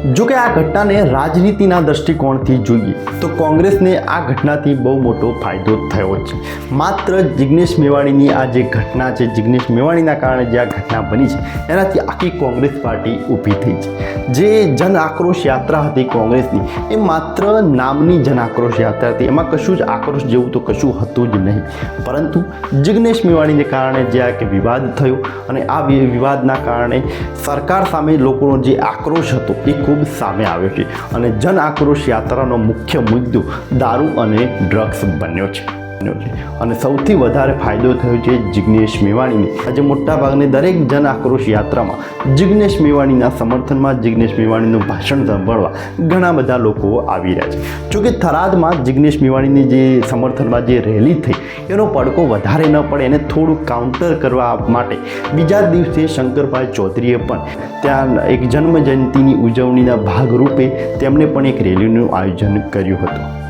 જો કે આ ઘટનાને રાજનીતિના દૃષ્ટિકોણથી જોઈએ તો કોંગ્રેસને આ ઘટનાથી બહુ મોટો ફાયદો થયો છે। માત્ર જિગ્નેશ મેવાણીની આ જે ઘટના છે, જિગ્નેશ મેવાણીના કારણે જે આ ઘટના બની છે, એનાથી આખી કોંગ્રેસ પાર્ટી ઊભી થઈ છે। જે જન આક્રોશ યાત્રા હતી કોંગ્રેસની, એ માત્ર નામની જન આક્રોશ યાત્રા હતી, એમાં કશું જ આક્રોશ જેવું તો કશું હતું જ નહીં। પરંતુ જિગ્નેશ મેવાણીને કારણે જે આ કે વિવાદ થયો અને આ વિવાદના કારણે સરકાર સામે લોકોનો જે આક્રોશ હતો એ ખૂબ સામે આવ્યો છે અને જન આક્રોશ યાત્રાનો મુખ્ય મુદ્દો દારૂ અને ડ્રગ્સ બન્યો છે અને સૌથી વધારે ફાયદો થયો છે જિગ્નેશ મેવાણીને। આજે મોટાભાગની દરેક જન આક્રોશ યાત્રામાં જિગ્નેશ મેવાણીના સમર્થનમાં જિગ્નેશ મેવાણીનું ભાષણ સાંભળવા ઘણા બધા લોકો આવી રહ્યા છે। જોકે થરાદમાં જિગ્નેશ મેવાણીની જે સમર્થનમાં જે રેલી થઈ એનો પડકો વધારે ન પડે એને થોડું કાઉન્ટર કરવા માટે બીજા દિવસે શંકરભાઈ ચૌધરીએ પણ ત્યાં એક જન્મજયંતિની ઉજવણીના ભાગરૂપે તેમણે પણ એક રેલીનું આયોજન કર્યું હતું।